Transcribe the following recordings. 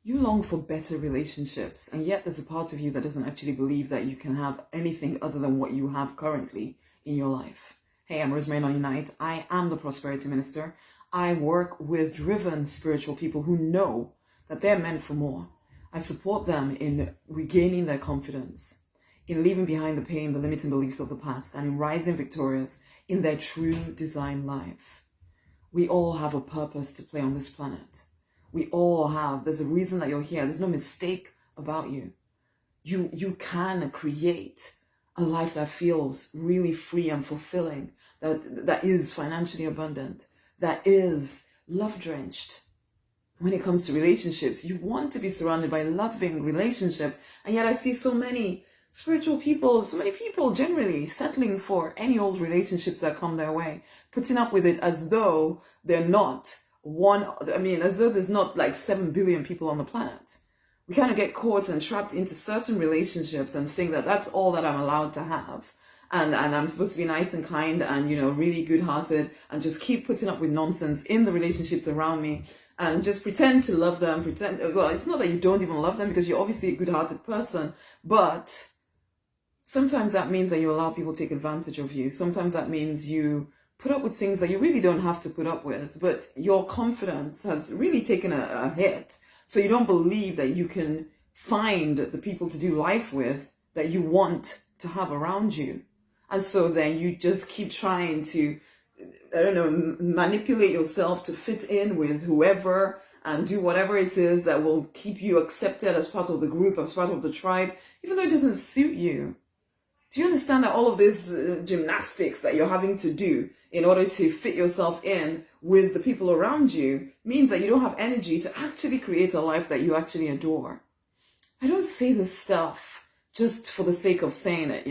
You long for better relationships, and yet there's a part of you that doesn't actually believe that you can have anything other than what you have currently in your life. Hey, I'm Rosemary, Nonny. I am the Prosperity Minister. I work with driven spiritual people who know that they're meant for more. I support them in regaining their confidence, in leaving behind the pain, the limiting beliefs of the past, and in rising victorious in their true design life. We all have a purpose to play on this planet. We all have. There's a reason that you're here. There's no mistake about you. You can create a life that feels really free and fulfilling, that is financially abundant, that is love-drenched. When it comes to relationships, you want to be surrounded by loving relationships. And yet I see so many spiritual people, so many people generally settling for any old relationships that come their way, putting up with it as though they're not as though there's not like 7 billion people on the planet. We kind of get caught and trapped into certain relationships and think that that's all that I'm allowed to have. And I'm supposed to be nice and kind and, really good-hearted and just keep putting up with nonsense in the relationships around me and just pretend to love them, well, it's not that you don't even love them because you're obviously a good-hearted person, but sometimes that means that you allow people to take advantage of you. Sometimes that means you put up with things that you really don't have to put up with, but your confidence has really taken a hit. So you don't believe that you can find the people to do life with that you want to have around you. And so then you just keep trying to, manipulate yourself to fit in with whoever and do whatever it is that will keep you accepted as part of the group, as part of the tribe, even though it doesn't suit you. Do you understand that all of this gymnastics that you're having to do in order to fit yourself in with the people around you means that you don't have energy to actually create a life that you actually adore? I don't say this stuff just for the sake of saying it,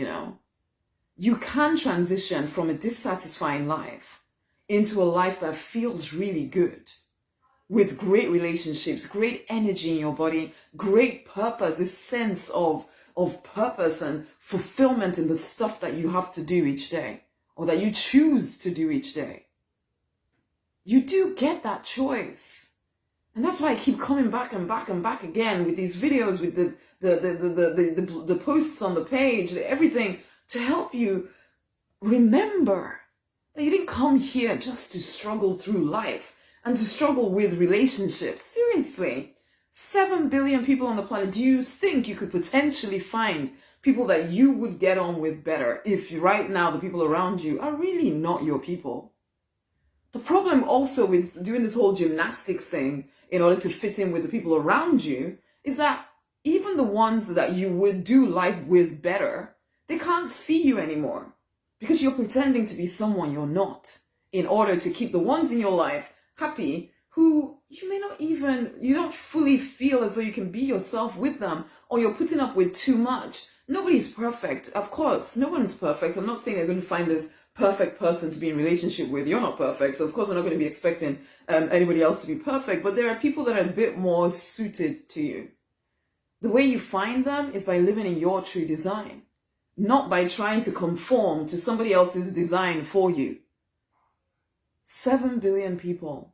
You can transition from a dissatisfying life into a life that feels really good, with great relationships, great energy in your body, great purpose, this sense of purpose and fulfillment in the stuff that you have to do each day or that you choose to do each day. You do get that choice. And that's why I keep coming back and back and back again with these videos, with the posts on the page, everything to help you remember that you didn't come here just to struggle through life and to struggle with relationships. Seriously. 7 billion people on the planet. Do you think you could potentially find people that you would get on with better if right now the people around you are really not your people? The problem also with doing this whole gymnastics thing in order to fit in with the people around you is that even the ones that you would do life with better, they can't see you anymore because you're pretending to be someone you're not in order to keep the ones in your life happy who you don't fully feel as though you can be yourself with them, or you're putting up with too much. Nobody's perfect. Of course, no one's perfect. I'm not saying you're going to find this perfect person to be in relationship with. You're not perfect. So of course, we're not going to be expecting anybody else to be perfect, but there are people that are a bit more suited to you. The way you find them is by living in your true design, not by trying to conform to somebody else's design for you. 7 billion people.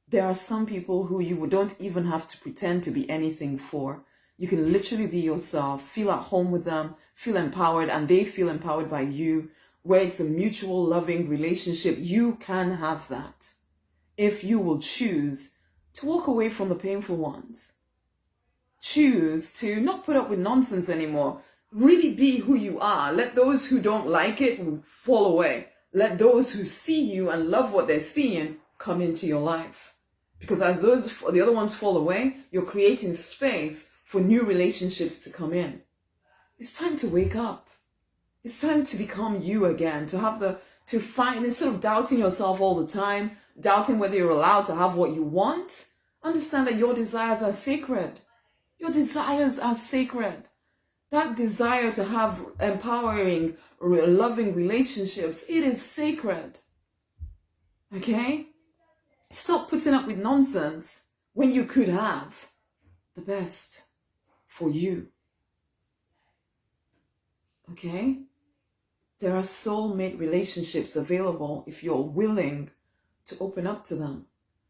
There are some people who you don't even have to pretend to be anything for. You can literally be yourself, feel at home with them, feel empowered, and they feel empowered by you. Where it's a mutual loving relationship, you can have that if you will choose to walk away from the painful ones. Choose to not put up with nonsense anymore. Really be who you are. Let those who don't like it fall away. Let those who see you and love what they're seeing come into your life. Because as the other ones fall away, you're creating space for new relationships to come in. It's time to wake up. It's time to become you again, to find, instead of doubting yourself all the time, doubting whether you're allowed to have what you want, understand that your desires are sacred. Your desires are sacred. That desire to have empowering, loving relationships, it is sacred. Okay? Stop putting up with nonsense when you could have the best for you. Okay? There are soulmate relationships available if you're willing to open up to them,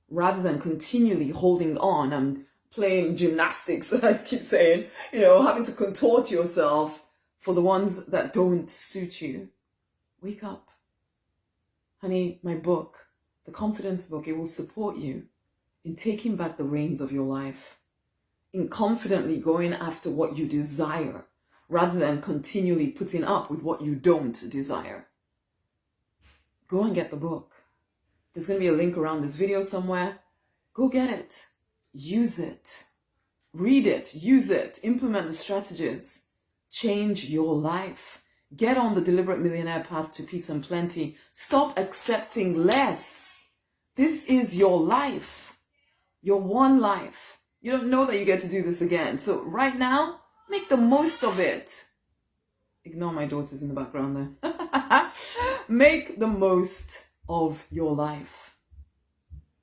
rather than continually holding on and playing gymnastics, I keep saying, you know, having to contort yourself for the ones that don't suit you. Wake up. Honey, my book, the confidence book, it will support you in taking back the reins of your life, in confidently going after what you desire, rather than continually putting up with what you don't desire. Go and get the book. There's going to be a link around this video somewhere. Go get it. Use it. Read it. Use it. Implement the strategies. Change your life. Get on the deliberate millionaire path to peace and plenty. Stop accepting less. This is your life. Your one life. You don't know that you get to do this again. So right now, make the most of it. Ignore my daughters in the background there. Make the most of your life.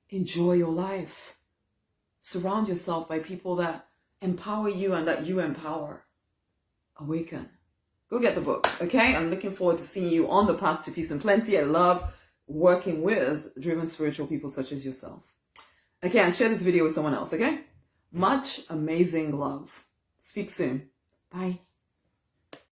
Enjoy your life. Surround yourself by people that empower you and that you empower. Awaken. Go get the book, okay? I'm looking forward to seeing you on the path to peace and plenty. I love working with driven spiritual people such as yourself. Okay, and share this video with someone else, okay? Much amazing love. Speak soon. Bye.